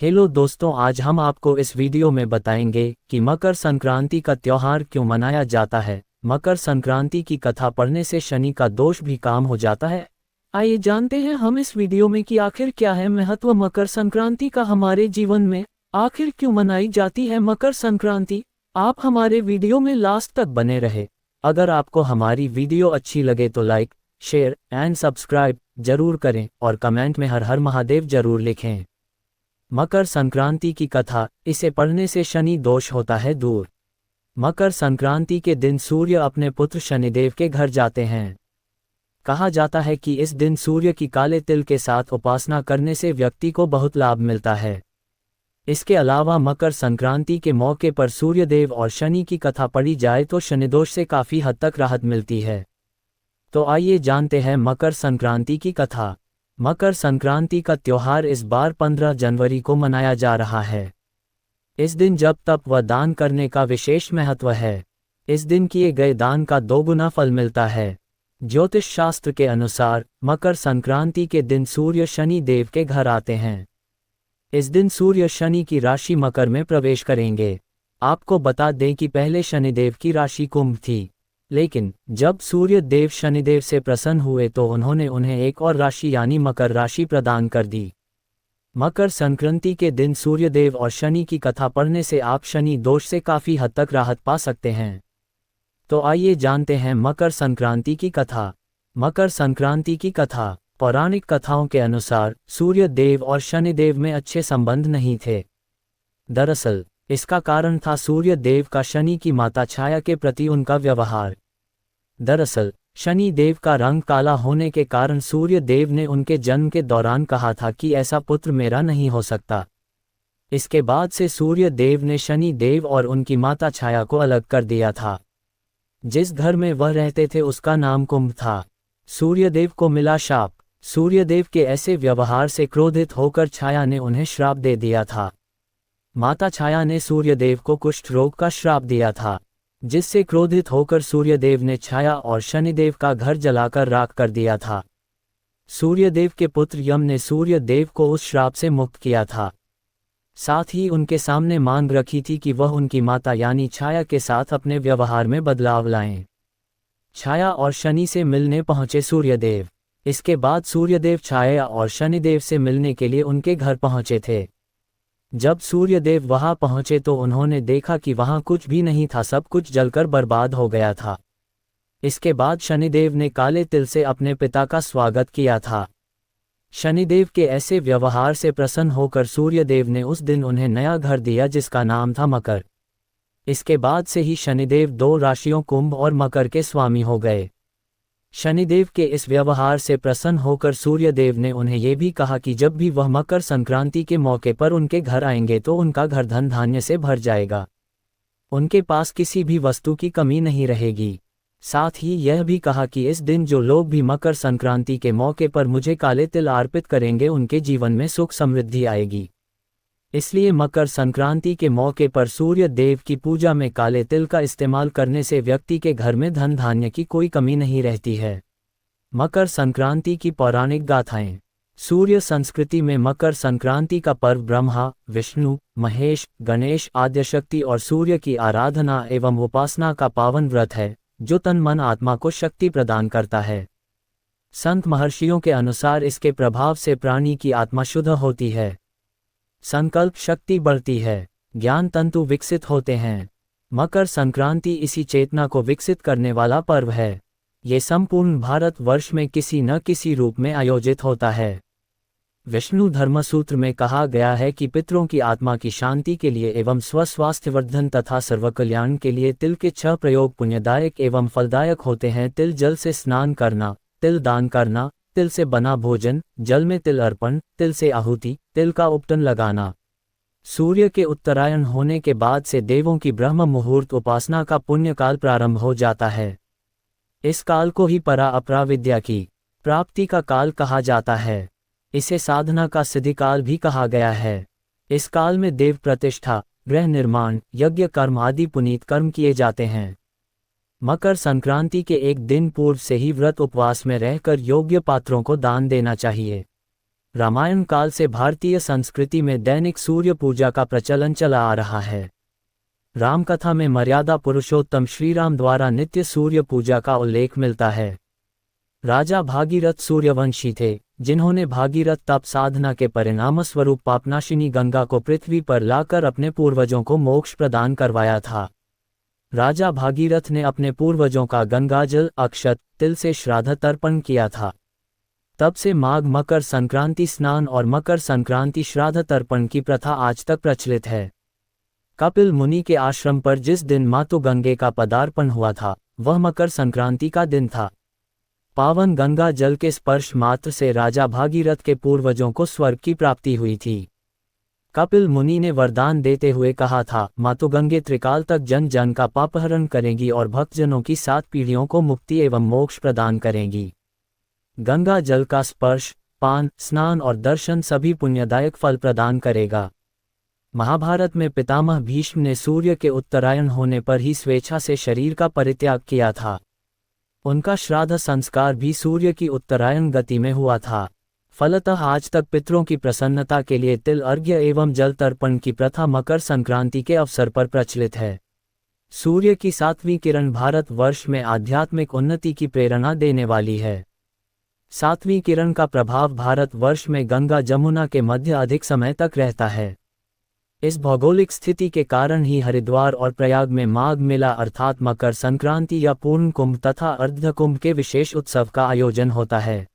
Hello दोस्तों, आज हम आपको इस वीडियो में बताएंगे कि मकर संक्रांति का त्योहार क्यों मनाया जाता है। मकर संक्रांति की कथा पढ़ने से शनि का दोष भी काम हो जाता है। आइए जानते हैं हम इस वीडियो में कि आखिर क्या है महत्व मकर संक्रांति का हमारे जीवन में, आखिर क्यों मनाई जाती है मकर संक्रांति। आप हमारे वीडियो में लास्ट तक बने रहे। अगर आपको हमारी वीडियो अच्छी लगे तो लाइक, शेयर एंड सब्सक्राइब जरूर करें और कमेंट में हर हर महादेव जरूर लिखें। मकर संक्रांति की कथा, इसे पढ़ने से शनि दोष होता है दूर। मकर संक्रांति के दिन सूर्य अपने पुत्र शनिदेव के घर जाते हैं। कहा जाता है कि इस दिन सूर्य की काले तिल के साथ उपासना करने से व्यक्ति को बहुत लाभ मिलता है। इसके अलावा मकर संक्रांति के मौके पर सूर्यदेव और शनि की कथा पढ़ी जाए तो शनिदोष से काफ़ी हद तक राहत मिलती है। तो आइए जानते हैं मकर संक्रांति की कथा। मकर संक्रांति का त्योहार इस बार 15 जनवरी को मनाया जा रहा है। इस दिन जप तप व दान करने का विशेष महत्व है। इस दिन किए गए दान का 2 गुना फल मिलता है। ज्योतिष शास्त्र के अनुसार मकर संक्रांति के दिन सूर्य शनि देव के घर आते हैं। इस दिन सूर्य शनि की राशि मकर में प्रवेश करेंगे। आपको बता दें कि पहले शनिदेव की राशि कुंभ थी, लेकिन जब सूर्य देव शनिदेव से प्रसन्न हुए तो उन्होंने उन्हें एक और राशि यानी मकर राशि प्रदान कर दी। मकर संक्रांति के दिन सूर्यदेव और शनि की कथा पढ़ने से आप शनि दोष से काफ़ी हद तक राहत पा सकते हैं। तो आइए जानते हैं मकर संक्रांति की कथा। मकर संक्रांति की कथा, पौराणिक कथाओं के अनुसार सूर्य देव और शनिदेव में अच्छे संबंध नहीं थे। दरअसल इसका कारण था सूर्य देव का शनि की माता छाया के प्रति उनका व्यवहार। दरअसल शनि देव का रंग काला होने के कारण सूर्य देव ने उनके जन्म के दौरान कहा था कि ऐसा पुत्र मेरा नहीं हो सकता। इसके बाद से सूर्य देव ने शनि देव और उनकी माता छाया को अलग कर दिया था। जिस घर में वह रहते थे उसका नाम कुंभ था। सूर्यदेव को मिला शाप। सूर्यदेव के ऐसे व्यवहार से क्रोधित होकर छाया ने उन्हें श्राप दे दिया था। माता छाया ने सूर्यदेव को कुष्ठ रोग का श्राप दिया था, जिससे क्रोधित होकर सूर्यदेव ने छाया और शनिदेव का घर जलाकर राख कर दिया था। सूर्यदेव के पुत्र यम ने सूर्यदेव को उस श्राप से मुक्त किया था। साथ ही उनके सामने मांग रखी थी कि वह उनकी माता यानी छाया के साथ अपने व्यवहार में बदलाव लाएं। छाया और शनि से मिलने पहुंचे सूर्यदेव। इसके बाद सूर्यदेव छाया और शनिदेव से मिलने के लिए उनके घर पहुंचे थे। जब सूर्यदेव वहां पहुंचे तो उन्होंने देखा कि वहां कुछ भी नहीं था, सब कुछ जलकर बर्बाद हो गया था। इसके बाद शनिदेव ने काले तिल से अपने पिता का स्वागत किया था। शनिदेव के ऐसे व्यवहार से प्रसन्न होकर सूर्यदेव ने उस दिन उन्हें नया घर दिया जिसका नाम था मकर। इसके बाद से ही शनिदेव 2 राशियों कुंभ और मकर के स्वामी हो गए। शनिदेव के इस व्यवहार से प्रसन्न होकर सूर्यदेव ने उन्हें ये भी कहा कि जब भी वह मकर संक्रांति के मौके पर उनके घर आएंगे तो उनका घर धन धान्य से भर जाएगा। उनके पास किसी भी वस्तु की कमी नहीं रहेगी। साथ ही यह भी कहा कि इस दिन जो लोग भी मकर संक्रांति के मौके पर मुझे काले तिल अर्पित करेंगे उनके जीवन में सुख समृद्धि आएगी। इसलिए मकर संक्रांति के मौके पर सूर्य देव की पूजा में काले तिल का इस्तेमाल करने से व्यक्ति के घर में धन धान्य की कोई कमी नहीं रहती है। मकर संक्रांति की पौराणिक गाथाएं। सूर्य संस्कृति में मकर संक्रांति का पर्व ब्रह्मा, विष्णु, महेश, गणेश, आद्यशक्ति और सूर्य की आराधना एवं उपासना का पावन व्रत है जो तन मन आत्मा को शक्ति प्रदान करता है। संत महर्षियों के अनुसार इसके प्रभाव से प्राणी की आत्मा शुद्ध होती है, संकल्प शक्ति बढ़ती है, ज्ञान तंतु विकसित होते हैं। मकर संक्रांति इसी चेतना को विकसित करने वाला पर्व है। ये संपूर्ण भारत वर्ष में किसी न किसी रूप में आयोजित होता है। विष्णु धर्मसूत्र में कहा गया है कि पितरों की आत्मा की शांति के लिए एवं स्वस्वास्थ्यवर्धन तथा सर्वकल्याण के लिए तिल के 6 प्रयोग पुण्यदायक एवं फलदायक होते हैं। तिल जल से स्नान करना, तिल दान करना, तिल से बना भोजन, जल में तिल अर्पण, तिल से आहुति, तिल का उपटन लगाना। सूर्य के उत्तरायण होने के बाद से देवों की ब्रह्म मुहूर्त उपासना का पुण्यकाल प्रारंभ हो जाता है। इस काल को ही परा अपरा विद्या की प्राप्ति का काल कहा जाता है। इसे साधना का सिद्धिकाल भी कहा गया है। इस काल में देव प्रतिष्ठा, गृह निर्माण, यज्ञ कर्म आदि पुनीत कर्म किए जाते हैं। मकर संक्रांति के एक दिन पूर्व से ही व्रत उपवास में रहकर योग्य पात्रों को दान देना चाहिए। रामायण काल से भारतीय संस्कृति में दैनिक सूर्य पूजा का प्रचलन चला आ रहा है। रामकथा में मर्यादा पुरुषोत्तम श्रीराम द्वारा नित्य सूर्य पूजा का उल्लेख मिलता है। राजा भागीरथ सूर्यवंशी थे, जिन्होंने भागीरथ तप साधना के परिणामस्वरूप पापनाशिनी गंगा को पृथ्वी पर लाकर अपने पूर्वजों को मोक्ष प्रदान करवाया था। राजा भागीरथ ने अपने पूर्वजों का गंगाजल, अक्षत, तिल से श्राद्ध तर्पण किया था। तब से माघ मकर संक्रांति स्नान और मकर संक्रांति श्राद्ध तर्पण की प्रथा आज तक प्रचलित है। कपिल मुनि के आश्रम पर जिस दिन मातु गंगे का पदार्पण हुआ था, वह मकर संक्रांति का दिन था। पावन गंगा जल के स्पर्श मात्र से राजा भागीरथ के पूर्वजों को स्वर्ग की प्राप्ति हुई थी। कपिल मुनि ने वरदान देते हुए कहा था, मातु गंगे त्रिकाल तक जन जन का पापहरण करेंगी और भक्तजनों की 7 पीढ़ियों को मुक्ति एवं मोक्ष प्रदान करेंगी। गंगा जल का स्पर्श, पान, स्नान और दर्शन सभी पुण्यदायक फल प्रदान करेगा। महाभारत में पितामह भीष्म ने सूर्य के उत्तरायण होने पर ही स्वेच्छा से शरीर का परित्याग किया था। उनका श्राद्ध संस्कार भी सूर्य की उत्तरायण गति में हुआ था। फलतः आज तक पितरों की प्रसन्नता के लिए तिल अर्घ्य एवं जल तर्पण की प्रथा मकर संक्रांति के अवसर पर प्रचलित है। सूर्य की 7वीं किरण भारत वर्ष में आध्यात्मिक उन्नति की प्रेरणा देने वाली है। 7वीं किरण का प्रभाव भारत वर्ष में गंगा जमुना के मध्य अधिक समय तक रहता है। इस भौगोलिक स्थिति के कारण ही हरिद्वार और प्रयाग में माघ मेला अर्थात मकर संक्रांति या पूर्ण कुंभ तथा अर्ध कुंभ के विशेष उत्सव का आयोजन होता है।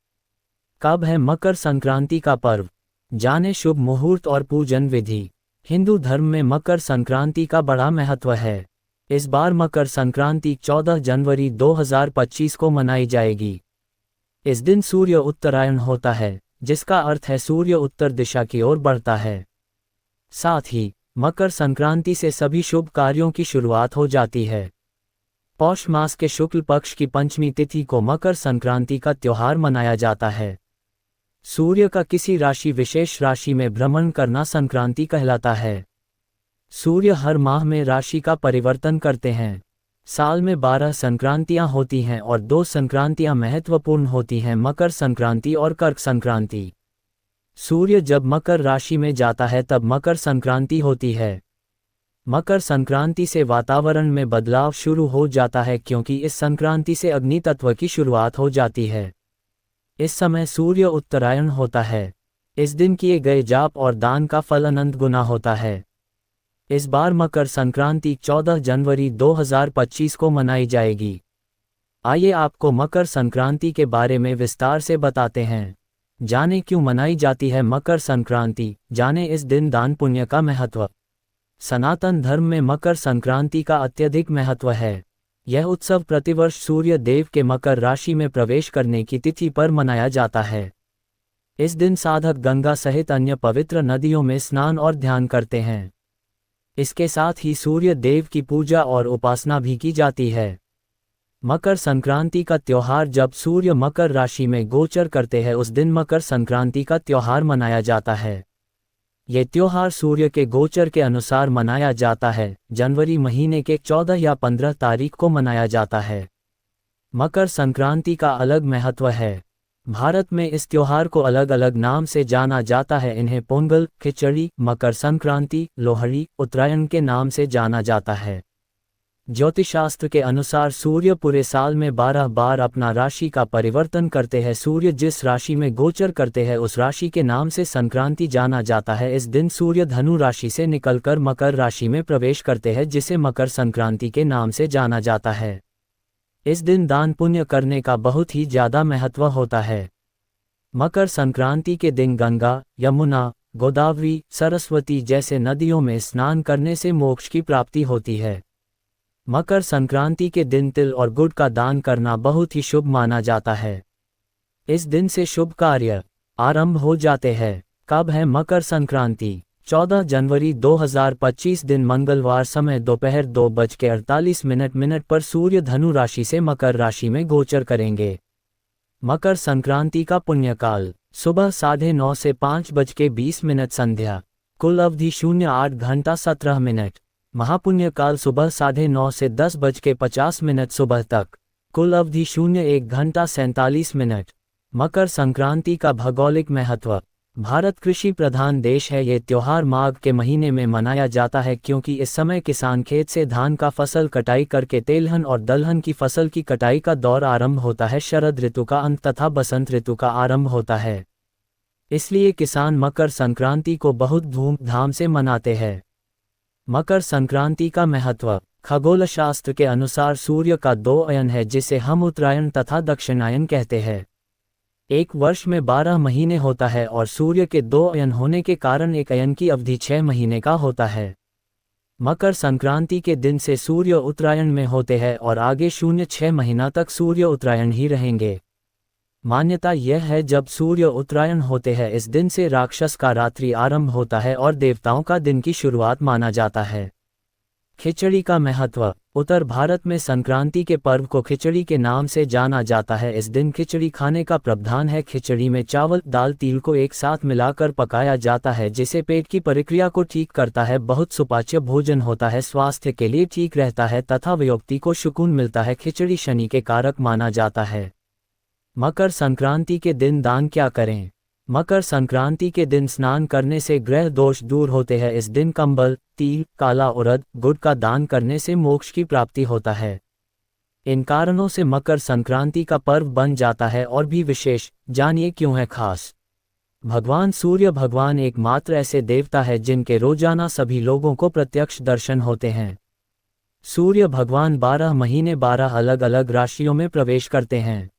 कब है मकर संक्रांति का पर्व? जाने शुभ मुहूर्त और पूजन विधि। हिंदू धर्म में मकर संक्रांति का बड़ा महत्व है। इस बार मकर संक्रांति 14 जनवरी 2025 को मनाई जाएगी। इस दिन सूर्य उत्तरायण होता है, जिसका अर्थ है सूर्य उत्तर दिशा की ओर बढ़ता है। साथ ही मकर संक्रांति से सभी शुभ कार्यों की शुरुआत हो जाती है। पौष मास के शुक्ल पक्ष की पंचमी तिथि को मकर संक्रांति का त्योहार मनाया जाता है। सूर्य का किसी राशि विशेष राशि में भ्रमण करना संक्रांति कहलाता है। सूर्य हर माह में राशि का परिवर्तन करते हैं। साल में 12 संक्रांतियां होती हैं और 2 संक्रांतियां महत्वपूर्ण होती हैं, मकर संक्रांति और कर्क संक्रांति। सूर्य जब मकर राशि में जाता है तब मकर संक्रांति होती है। मकर संक्रांति से वातावरण में बदलाव शुरू हो जाता है, क्योंकि इस संक्रांति से अग्नि तत्व की शुरुआत हो जाती है। इस समय सूर्य उत्तरायण होता है। इस दिन किए गए जाप और दान का फल अनंत गुना होता है। इस बार मकर संक्रांति 14 जनवरी 2025 को मनाई जाएगी। आइए आपको मकर संक्रांति के बारे में विस्तार से बताते हैं। जाने क्यों मनाई जाती है मकर संक्रांति, जाने इस दिन दान पुण्य का महत्व। सनातन धर्म में मकर संक्रांति का अत्यधिक महत्व है। यह उत्सव प्रतिवर्ष सूर्य देव के मकर राशि में प्रवेश करने की तिथि पर मनाया जाता है। इस दिन साधक गंगा सहित अन्य पवित्र नदियों में स्नान और ध्यान करते हैं। इसके साथ ही सूर्य देव की पूजा और उपासना भी की जाती है। मकर संक्रांति का त्योहार जब सूर्य मकर राशि में गोचर करते हैं, उस दिन मकर संक्रांति का त्योहार मनाया जाता है। ये त्योहार सूर्य के गोचर के अनुसार मनाया जाता है। जनवरी महीने के 14 या 15 तारीख को मनाया जाता है। मकर संक्रांति का अलग महत्व है। भारत में इस त्योहार को अलग अलग नाम से जाना जाता है। इन्हें पोंगल, खिचड़ी, मकर संक्रांति, लोहड़ी, उत्तरायण के नाम से जाना जाता है। ज्योतिषशास्त्र के अनुसार सूर्य पूरे साल में 12 बार अपना राशि का परिवर्तन करते हैं। सूर्य जिस राशि में गोचर करते हैं उस राशि के नाम से संक्रांति जाना जाता है। इस दिन सूर्य धनु राशि से निकलकर मकर राशि में प्रवेश करते हैं, जिसे मकर संक्रांति के नाम से जाना जाता है। इस दिन दान पुण्य करने का बहुत ही ज्यादा महत्व होता है। मकर संक्रांति के दिन गंगा, यमुना, गोदावरी, सरस्वती जैसे नदियों में स्नान करने से मोक्ष की प्राप्ति होती है। मकर संक्रांति के दिन तिल और गुड़ का दान करना बहुत ही शुभ माना जाता है। इस दिन से शुभ कार्य आरंभ हो जाते हैं। कब है मकर संक्रांति? 14 जनवरी 2025 दिन मंगलवार, समय दोपहर 2:48 पर सूर्य धनु राशि से मकर राशि में गोचर करेंगे। मकर संक्रांति का पुण्यकाल सुबह 9:30 से 5:20 संध्या। कुल अवधि 08 घंटा 17 मिनट। महापुण्य काल सुबह 9:30 से 10:50 सुबह तक। कुल अवधि 01 घंटा 47 मिनट। मकर संक्रांति का भौगोलिक महत्व। भारत कृषि प्रधान देश है। ये त्योहार माघ के महीने में मनाया जाता है क्योंकि इस समय किसान खेत से धान का फसल कटाई करके तेलहन और दलहन की फसल की कटाई का दौर आरंभ होता है। शरद ऋतु का अंत तथा बसंत ऋतु का आरंभ होता है। इसलिए किसान मकर संक्रांति को बहुत धूमधाम से मनाते हैं। मकर संक्रांति का महत्व। खगोल शास्त्र के अनुसार सूर्य का 2 अयन है जिसे हम उत्तरायण तथा दक्षिणायन कहते हैं। एक वर्ष में 12 महीने होता है और सूर्य के 2 अयन होने के कारण एक अयन की अवधि 6 महीने का होता है। मकर संक्रांति के दिन से सूर्य उत्तरायण में होते हैं और आगे 0-6 महीना तक सूर्य उत्तरायण ही रहेंगे। मान्यता यह है जब सूर्य उत्तरायण होते हैं इस दिन से राक्षस का रात्रि आरंभ होता है और देवताओं का दिन की शुरुआत माना जाता है। खिचड़ी का महत्व। उत्तर भारत में संक्रांति के पर्व को खिचड़ी के नाम से जाना जाता है। इस दिन खिचड़ी खाने का प्रावधान है। खिचड़ी में चावल दाल तिल को एक साथ मिलाकर पकाया जाता है जिसे पेट की प्रक्रिया को ठीक करता है। बहुत सुपाच्य भोजन होता है, स्वास्थ्य के लिए ठीक रहता है तथा व्यक्ति को सुकून मिलता है। खिचड़ी शनि के कारक माना जाता है। मकर संक्रांति के दिन दान क्या करें। मकर संक्रांति के दिन स्नान करने से ग्रह दोष दूर होते हैं। इस दिन कंबल, तिल, काला उड़द, गुड़ का दान करने से मोक्ष की प्राप्ति होता है। इन कारणों से मकर संक्रांति का पर्व बन जाता है। और भी विशेष जानिए क्यों है खास। भगवान सूर्य भगवान एकमात्र ऐसे देवता है जिनके रोजाना सभी लोगों को प्रत्यक्ष दर्शन होते हैं। सूर्य भगवान 12 महीने 12 अलग अलग राशियों में प्रवेश करते हैं।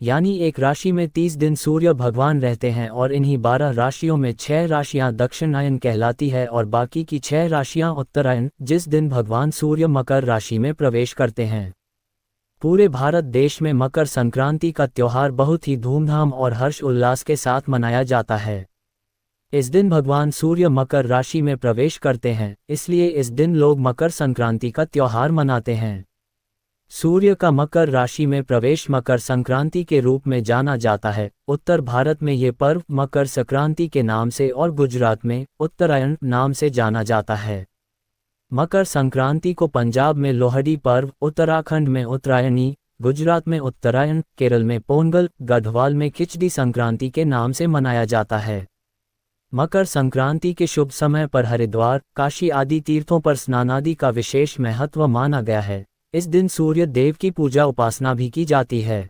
यानी एक राशि में 30 दिन सूर्य भगवान रहते हैं और इन्हीं 12 राशियों में 6 राशियां दक्षिणायन कहलाती है और बाकी की 6 राशियां उत्तरायण, जिस दिन भगवान सूर्य मकर राशि में प्रवेश करते हैं। पूरे भारत देश में मकर संक्रांति का त्योहार बहुत ही धूमधाम और हर्ष उल्लास के साथ मनाया जाता है। इस दिन भगवान सूर्य मकर राशि में प्रवेश करते हैं, इसलिए इस दिन लोग मकर संक्रांति का त्योहार मनाते हैं। सूर्य का मकर राशि में प्रवेश मकर संक्रांति के रूप में जाना जाता है। उत्तर भारत में ये पर्व मकर संक्रांति के नाम से और गुजरात में उत्तरायण नाम से जाना जाता है। मकर संक्रांति को पंजाब में लोहड़ी पर्व, उत्तराखंड में उत्तरायणी, गुजरात में उत्तरायण, केरल में पोंगल, गढ़वाल में खिचड़ी संक्रांति के नाम से मनाया जाता है। मकर संक्रांति के शुभ समय पर हरिद्वार, काशी आदि तीर्थों पर स्नान आदि का विशेष महत्व माना गया है। इस दिन सूर्य देव की पूजा उपासना भी की जाती है।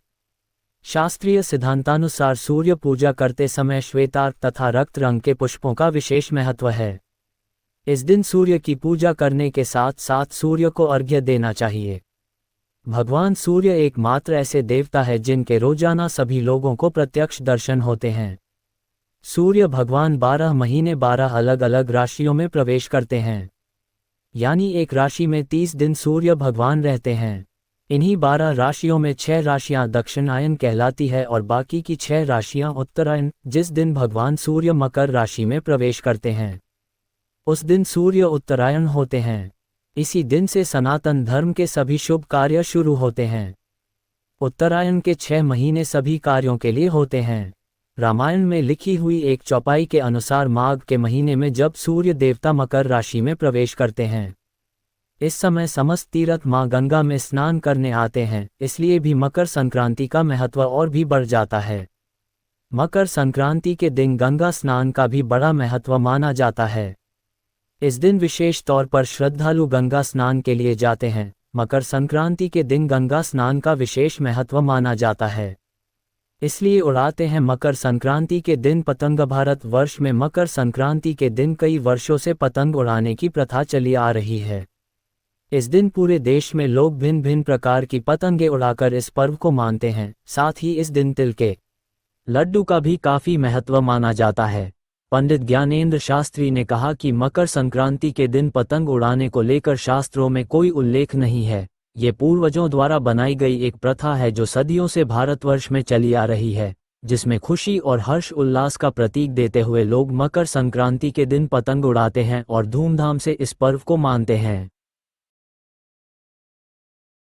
शास्त्रीय सिद्धांतानुसार सूर्य पूजा करते समय श्वेतार्क तथा रक्त रंग के पुष्पों का विशेष महत्व है। इस दिन सूर्य की पूजा करने के साथ साथ सूर्य को अर्घ्य देना चाहिए। भगवान सूर्य एकमात्र ऐसे देवता है जिनके रोजाना सभी लोगों को प्रत्यक्ष दर्शन होते हैं। सूर्य भगवान 12 महीने 12 अलग अलग राशियों में प्रवेश करते हैं। यानी एक राशि में 30 दिन सूर्य भगवान रहते हैं। इन्हीं 12 राशियों में 6 राशियां दक्षिणायन कहलाती है और बाकी की 6 राशियां उत्तरायण, जिस दिन भगवान सूर्य मकर राशि में प्रवेश करते हैं उस दिन सूर्य उत्तरायण होते हैं। इसी दिन से सनातन धर्म के सभी शुभ कार्य शुरू होते हैं। उत्तरायण के 6 महीने सभी कार्यों के लिए होते हैं। रामायण में लिखी हुई एक चौपाई के अनुसार माघ के महीने में जब सूर्य देवता मकर राशि में प्रवेश करते हैं, इस समय समस्त तीर्थ मां गंगा में स्नान करने आते हैं, इसलिए भी मकर संक्रांति का महत्व और भी बढ़ जाता है। मकर संक्रांति के दिन गंगा स्नान का भी बड़ा महत्व माना जाता है। इस दिन विशेष तौर पर श्रद्धालु गंगा स्नान के लिए जाते हैं। मकर संक्रांति के दिन गंगा स्नान का विशेष महत्व माना जाता है, इसलिए उड़ाते हैं मकर संक्रांति के दिन पतंग। भारत वर्ष में मकर संक्रांति के दिन कई वर्षों से पतंग उड़ाने की प्रथा चली आ रही है। इस दिन पूरे देश में लोग भिन्न भिन्न प्रकार की पतंगे उड़ाकर इस पर्व को मानते हैं। साथ ही इस दिन तिल के लड्डू का भी काफी महत्व माना जाता है। पंडित ज्ञानेंद्र शास्त्री ने कहा कि मकर संक्रांति के दिन पतंग उड़ाने को लेकर शास्त्रों में कोई उल्लेख नहीं है। ये पूर्वजों द्वारा बनाई गई एक प्रथा है जो सदियों से भारतवर्ष में चली आ रही है, जिसमें खुशी और हर्ष उल्लास का प्रतीक देते हुए लोग मकर संक्रांति के दिन पतंग उड़ाते हैं और धूमधाम से इस पर्व को मानते हैं।